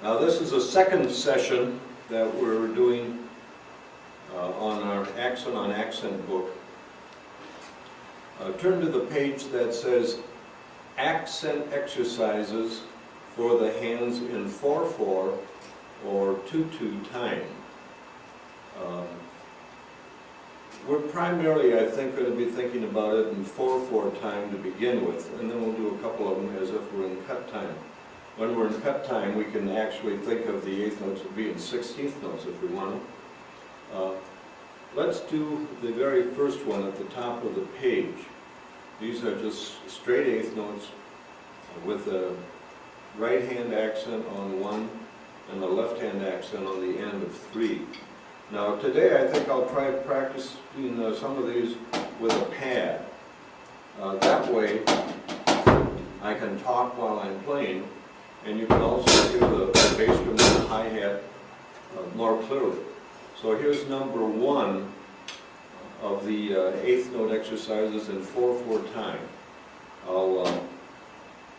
Now this is a second session that we're doing on our accent on accent book. Turn to the page that says Accent Exercises for the Hands in 4/4 or 2/2 time. We're primarily, I think, going to be thinking about it in 4/4 time to begin with, and then we'll do a couple of them as if we're in cut time. When we're in cut time, we can actually think of the eighth notes would be in 16th notes if we want to. Let's do the very first one at the top of the page. These are just straight eighth notes with a right hand accent on one and a left hand accent on the end of 3. Now today I think I'll try practicing some of these with a pad. That way I can talk while I'm playing, and you can also hear the bass drum and the hi-hat more clearly. So here's number 1 of the eighth note exercises in 4/4 time.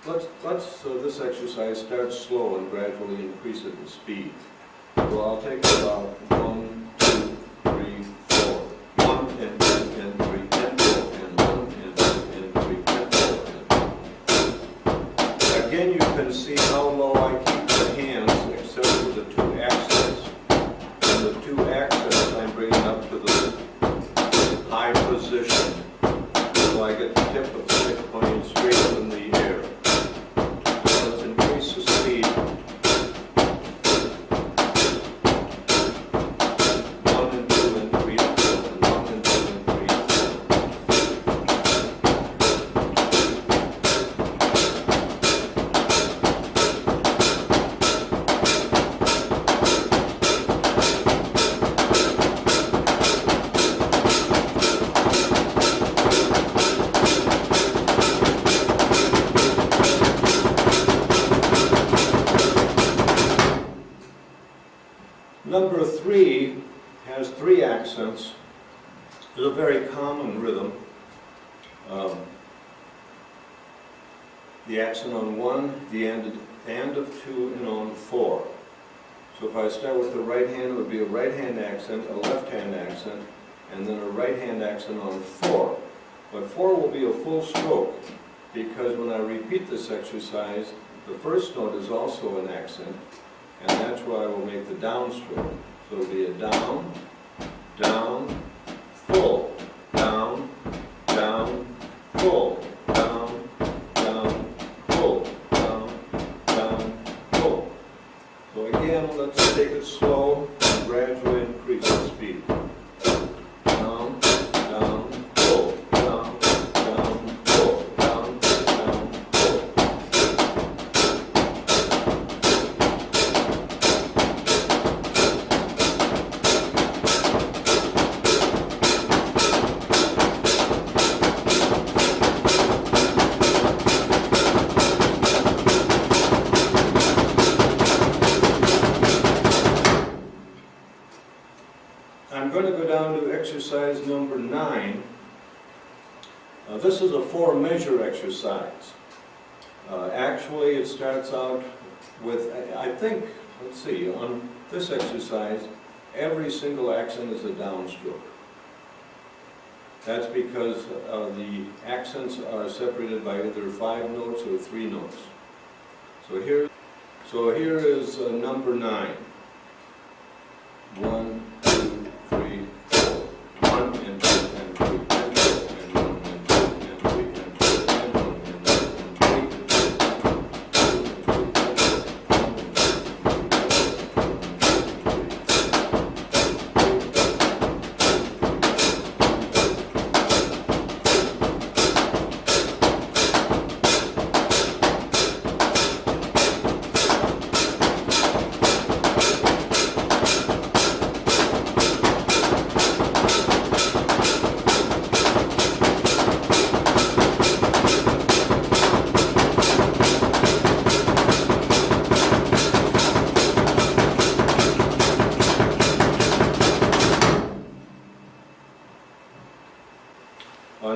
This exercise starts slow and gradually increase it in speed. So I'll take about 1, 2, 3, 4. 1 and 2 and 3 and 4 and 1 and 2 and 3 and 4. Again, you can see how low I keep the hands except for the 2 accents. And the 2 accents I'm bringing up to the high position. So I get the tip of the stick pointing straight up in the air. Let's increase the speed. 1 and 2 and 3 and 4 and 1 and 2 and 3 and 4. Number 3 has 3 accents. It's a very common rhythm. The accent on 1, the end of 2, and on 4. So if I start with the right hand, it would be a right hand accent, a left hand accent, and then a right hand accent on 4. But 4 will be a full stroke, because when I repeat this exercise, the first note is also an accent, and that's where I will make the down stroke. So it'll be a down, down, full, down, down, full, down, down, full, down, down, full. So again, let's take it slow and gradually increase the speed. Down, down, full, down, down, full, down, down, full. I'm going to go down to exercise number 9. This is a 4-measure exercise. Actually, it starts out with, I think, let's see, on this exercise, every single accent is a downstroke. That's because the accents are separated by either 5 notes or 3 notes. So here is number 9. 1, 2, 3, 4. 1 and 2 and 3 and 4 and 1 and 2 and 3 and 4 and 1 and 2 and 3 and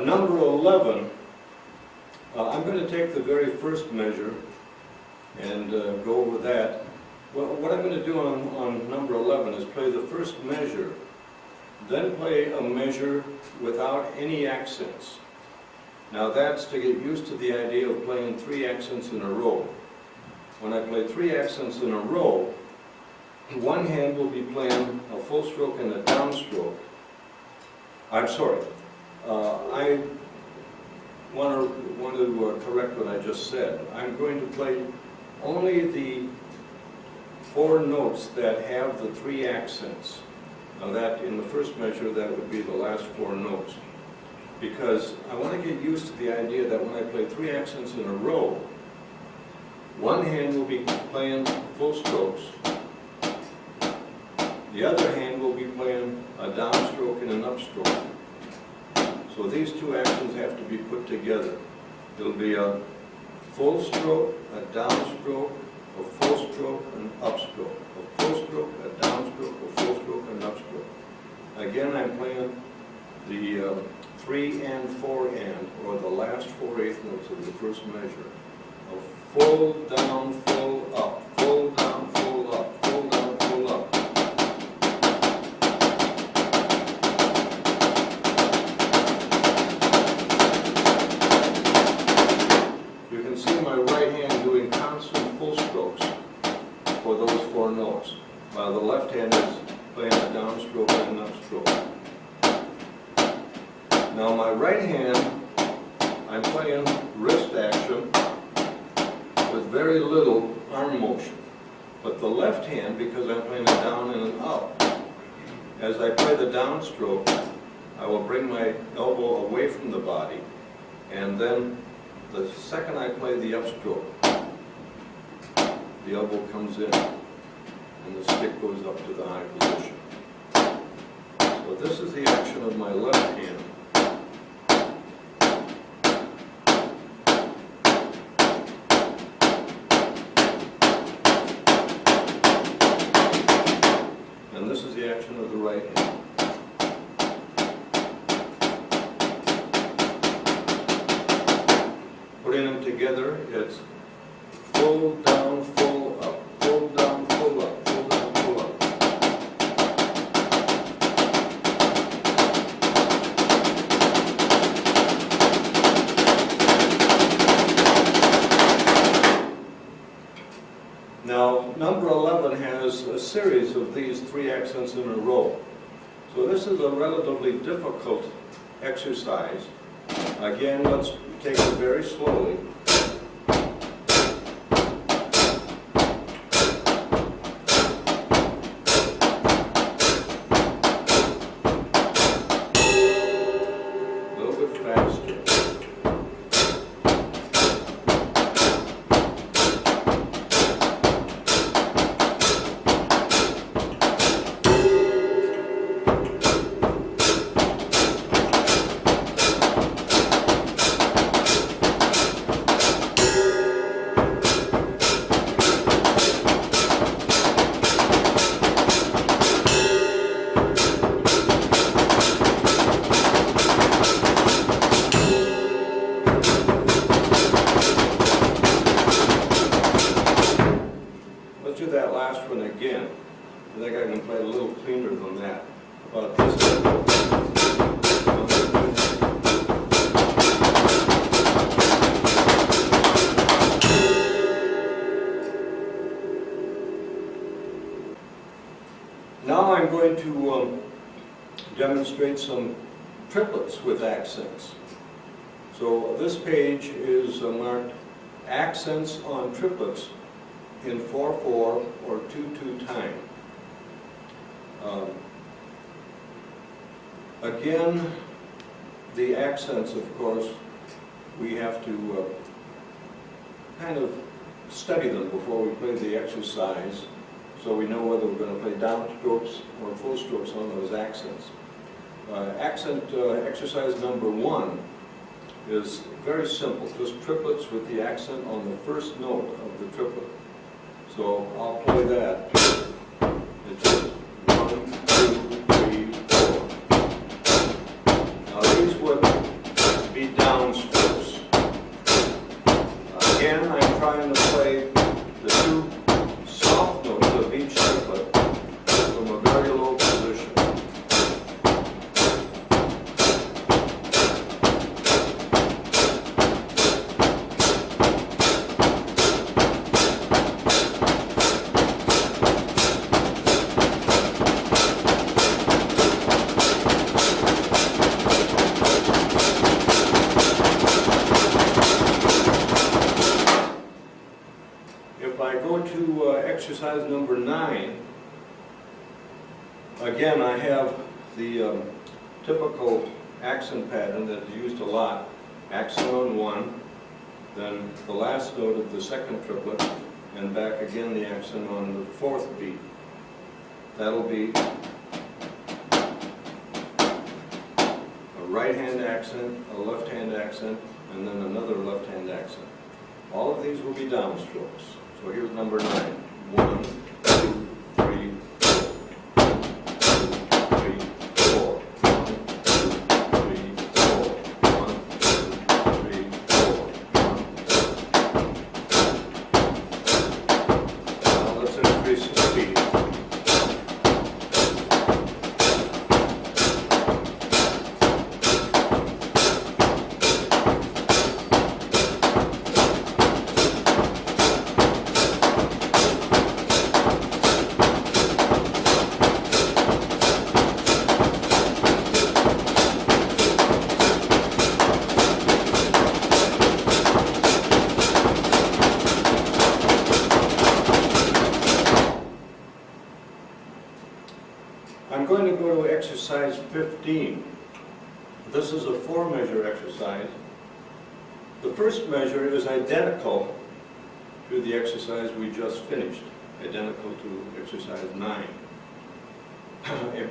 Number 11, I'm going to take the very first measure and go over that. Well, what I'm going to do on number 11 is play the first measure, then play a measure without any accents. Now that's to get used to the idea of playing 3 accents in a row. When I play 3 accents in a row, one hand will be playing a full stroke and a downstroke. I'm sorry, I want to correct what I just said. I'm going to play only the 4 notes that have the 3 accents. Now that, in the first measure, that would be the last 4 notes. Because I want to get used to the idea that when I play 3 accents in a row, one hand will be playing full strokes, the other hand will be playing a downstroke and an upstroke. So these 2 actions have to be put together. It'll be a full stroke, a downstroke, a full stroke, an upstroke, a full stroke, a downstroke, a full stroke, and an upstroke. Again, I'm playing the 3 and 4 and, or the last 4/8 notes of the first measure. A full down, full up, full down, full up, full down, full up. You can see my right hand doing constant full strokes for those 4 notes, while the left hand is playing a downstroke and an upstroke. Now my right hand, I'm playing wrist action with very little arm motion. But the left hand, because I'm playing a down and an up, as I play the downstroke, I will bring my elbow away from the body, and then the second I play the upstroke, the elbow comes in, and the stick goes up to the high position. So this is the action of my left hand. And this is the action of the right hand. Putting them together, it's full down, full up, full down, full up, full down, full up. Now, number 11 has a series of these 3 accents in a row. So this is a relatively difficult exercise. Again, let's take it very slowly. A little bit faster. Let's do that last one again. I think I can play a little cleaner than that. About this. Now I'm going to demonstrate some triplets with accents. So this page is marked accents on triplets in 4/4 or 2/2 time. Again, the accents, of course, we have to kind of study them before we play the exercise, so we know whether we're going to play downstrokes or full strokes on those accents. Exercise number 1 is very simple, just triplets with the accent on the first note of the triplet. So I'll play that. It's just 1, 2, 3, 4. Now these would be downstrokes. Again, I'm trying to play the 2 soft notes exercise number 9, again I have the typical accent pattern that's used a lot. Accent on 1, then the last note of the second triplet, and back again the accent on the 4th beat. That'll be a right hand accent, a left hand accent, and then another left hand accent. All of these will be downstrokes. So here's number 9. 1, 2, 3, 4. 1, 2, 3, 4. 1, 2, 3, 4. 1, 2, 3, 4. 1. Now let's increase the speed. I'm going to go to exercise 15. This is a 4-measure exercise. The first measure is identical to the exercise we just finished, identical to exercise 9.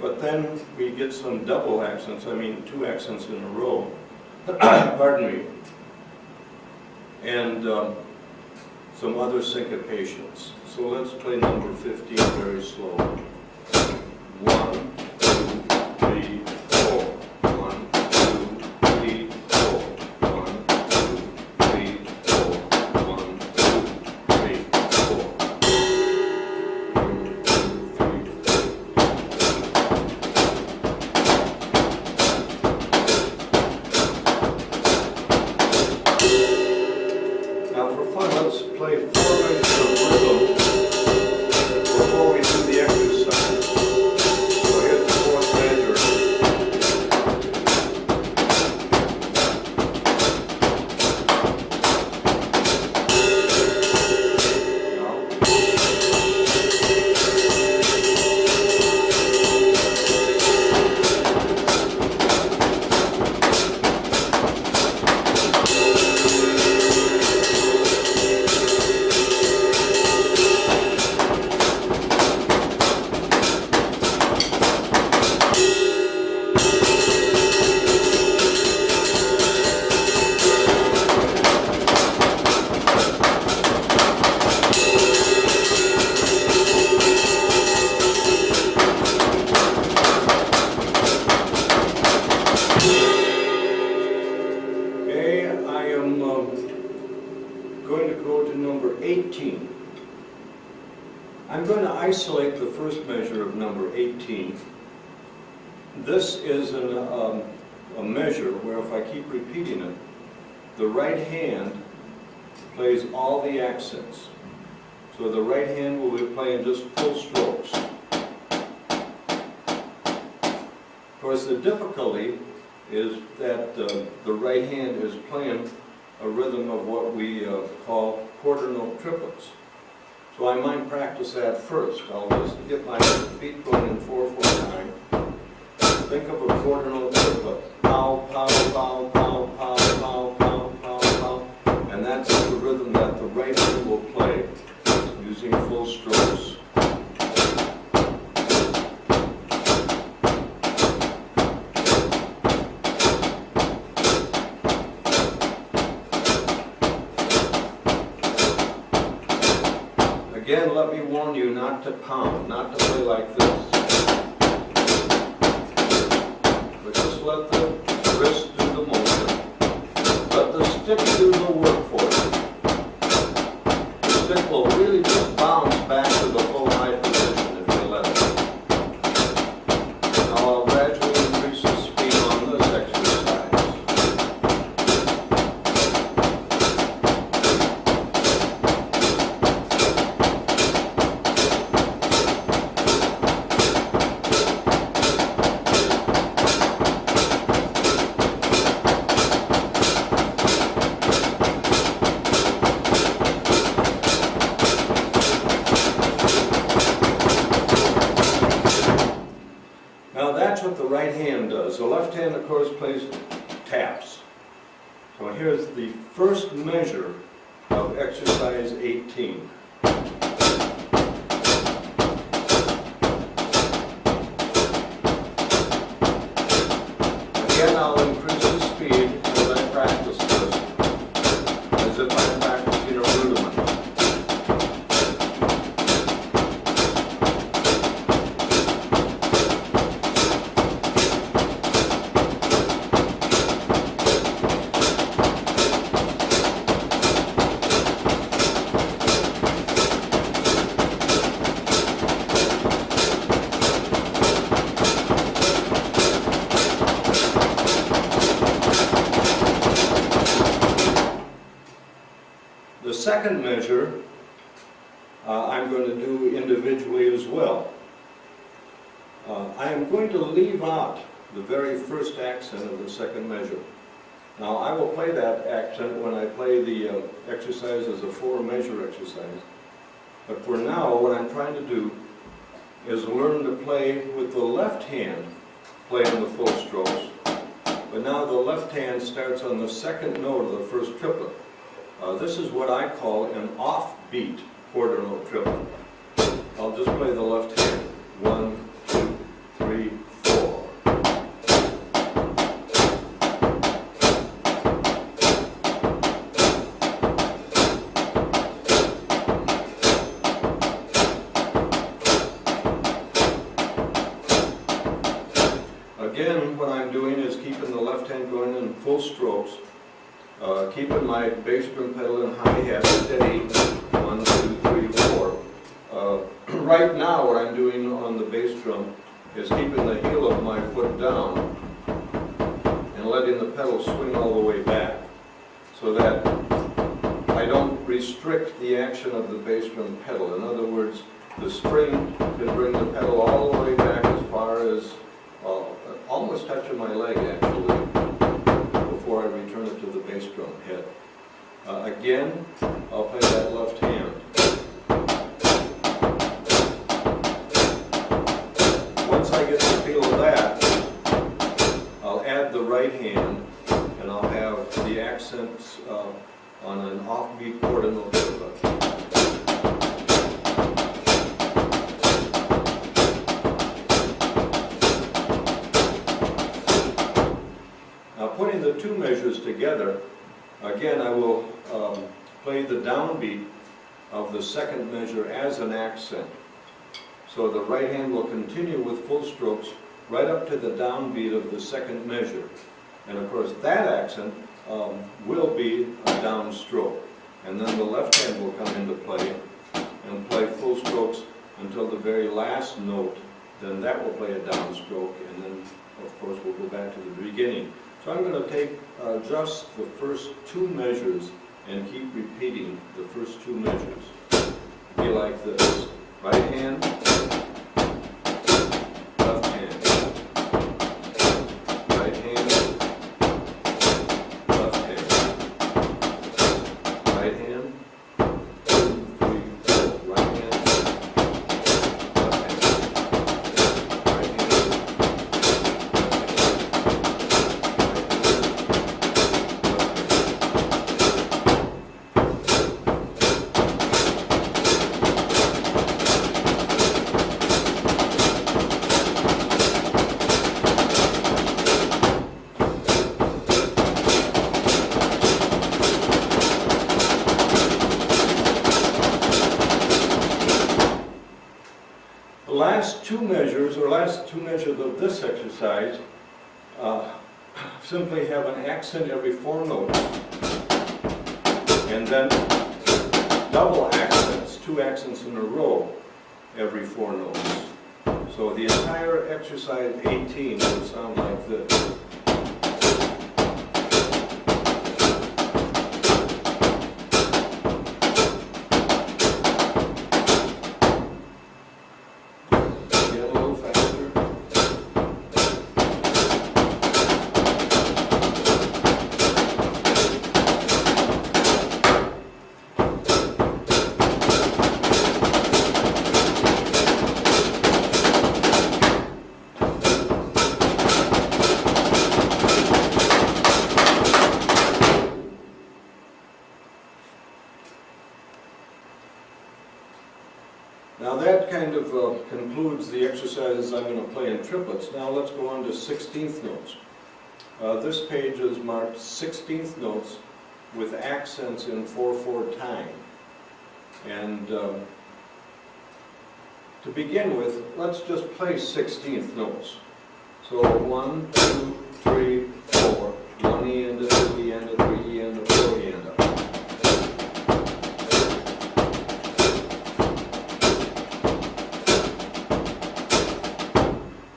But then we get some double accents, 2 accents in a row, pardon me, and some other syncopations. So let's play number 15 very slow. 1, 2, 3, 4. 1, 2, 3, 4. 1, 2, 3, 4. 1, 2, 3, 4. 1, 2, 3. Now for fun, let's play 4 measures of rhythm before we do the exercise. Going to go to number 18. I'm going to isolate the first measure of number 18. This is a measure where if I keep repeating it, the right hand plays all the accents. So the right hand will be playing just full strokes. Of course, the difficulty is that the right hand is playing a rhythm of what we call quarter note triplets. So I might practice that first. I'll just get my feet going in 4/4 time. Think of a quarter note triplet. Pow, pow, pow, pow, pow, pow, pow, pow, pow. And that's the rhythm that the right hand will play using full strokes. Again, let me warn you not to pound, not to play like this. But just let the wrist do the motion. Let the stick do the work for you. The stick will really just bounce back to the full high position if you let it. Now I'll gradually increase the speed on this exercise. place taps. So here's the first measure of exercise 18. Again, I'll increase the speed as I practice this, as if I'm practicing a rudiment. The second measure I'm going to do individually as well. I am going to leave out the very first accent of the second measure. Now I will play that accent when I play the exercise as a 4-measure exercise. But for now, what I'm trying to do is learn to play with the left hand, playing the full strokes. But now the left hand starts on the second note of the first triplet. This is what I call an offbeat quarter note triplet. I'll just play the left hand. 1, 2, 3, 4. Again, what I'm doing is keeping the left hand going in full strokes. Keeping my bass drum pedal and hi-hat steady, 1, 2, 3, 4. Right now what I'm doing on the bass drum is keeping the heel of my foot down and letting the pedal swing all the way back so that I don't restrict the action of the bass drum pedal. In other words, the spring can bring the pedal all the way back as far as almost touching my leg actually, before I return it to the bass drum head. Again, I'll play that left hand. Once I get the feel of that, I'll add the right hand, and I'll have the accents on an offbeat quarter note triplet. Putting the two measures together, again I will play the downbeat of the second measure as an accent. So the right hand will continue with full strokes right up to the downbeat of the second measure. And of course that accent will be a downstroke. And then the left hand will come into play and play full strokes until the very last note. Then that will play a downstroke, and then of course we'll go back to the beginning. So I'm going to take just the first two measures and keep repeating the first two measures. Be like this. Right hand, left hand. Right hand, left hand. Right hand, 2, 3, 4. Right hand, left hand. Right hand, last two measures of this exercise simply have an accent every 4 notes, and then double accents, 2 accents in a row every 4 notes. So the entire exercise 18 will sound like this. Now that kind of concludes the exercises I'm going to play in triplets. Now let's go on to 16th notes. This page is marked 16th notes with accents in 4/4 time. And to begin with, let's just play 16th notes. So 1, 2, 3, 4, 1 E and a 2 E and a 3 E and a 4 E and a.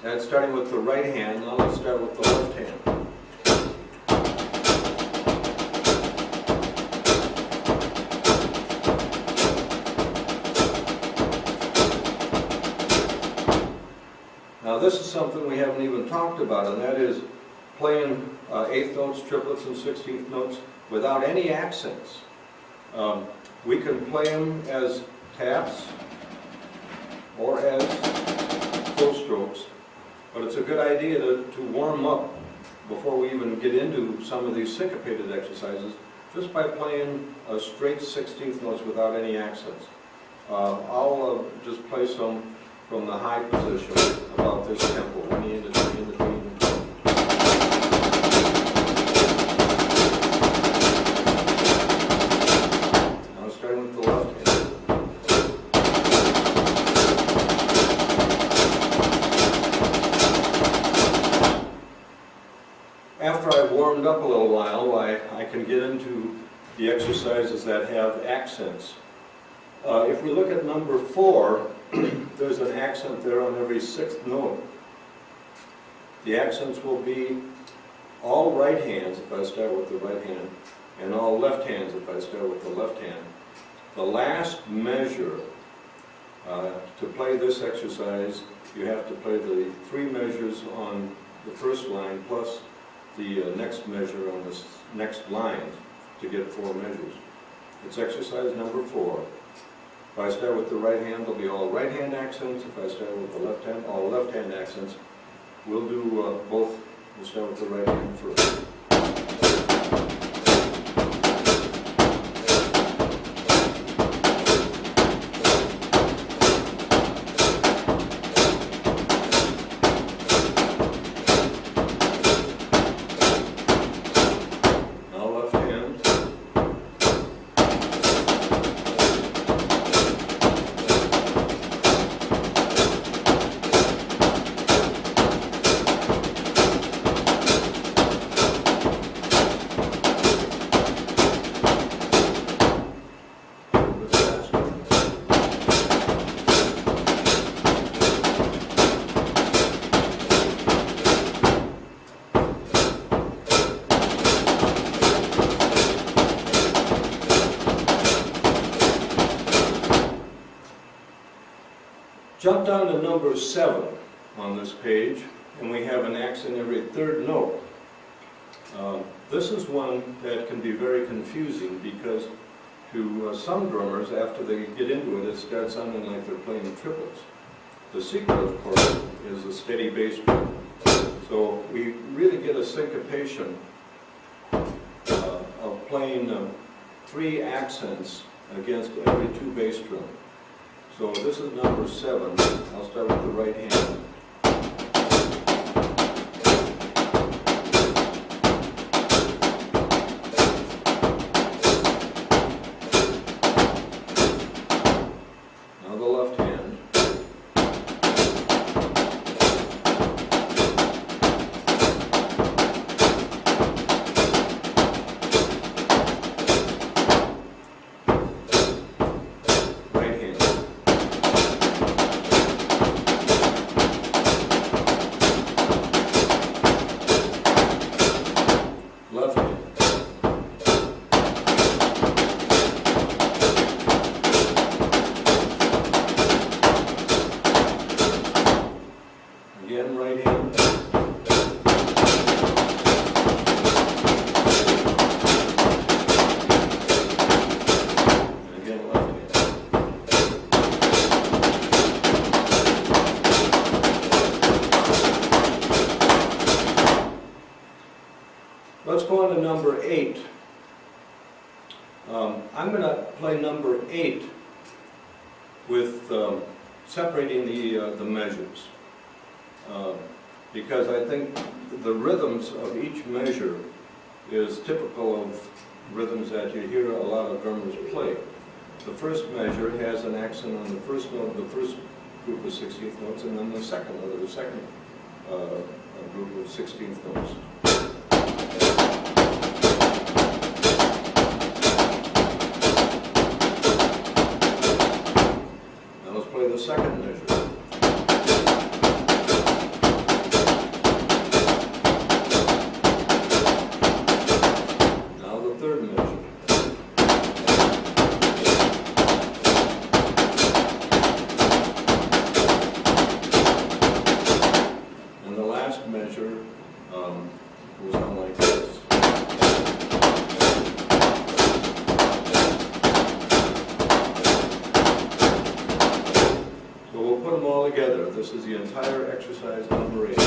That's starting with the right hand. Now let's start with the left hand. Now this is something we haven't even talked about, and that is playing 8th notes, triplets, and 16th notes without any accents. We can play them as taps or as full strokes, but it's a good idea to warm up before we even get into some of these syncopated exercises, just by playing straight 16th notes without any accents. I'll just play some from the high position about this tempo. 1 E and a 3 and a 3 and a 4. Now starting with the left hand. After I've warmed up a little while, I can get into the exercises that have accents. If we look at number 4, there's an accent there on every 6th note. The accents will be all right hands if I start with the right hand, and all left hands if I start with the left hand. The last measure, to play this exercise, you have to play the 3 measures on the first line plus the next measure on this next line to get 4 measures. It's exercise number 4. If I start with the right hand, there'll be all right hand accents. If I start with the left hand, all left hand accents. We'll do both. We'll start with the right hand first. Jump down to number 7 on this page, and we have an accent every 3rd note. This is one that can be very confusing because to some drummers, after they get into it, it starts sounding like they're playing triplets. The secret, of course, is a steady bass drum. So we really get a syncopation of playing 3 accents against every 2 bass drum. So this is number 7. I'll start with the right hand. Now the left hand. Again, right hand. And again, left hand. Let's go on to number 8. I'm going to play number 8 with separating the measures. Because I think the rhythms of each measure is typical of rhythms that you hear a lot of drummers play. The first measure has an accent on the first note, the first group of 16th notes, and then the second group of 16th notes. Now let's play the second measure. Now the third measure. And the last measure will sound like this. So we'll put them all together. This is the entire exercise number 8.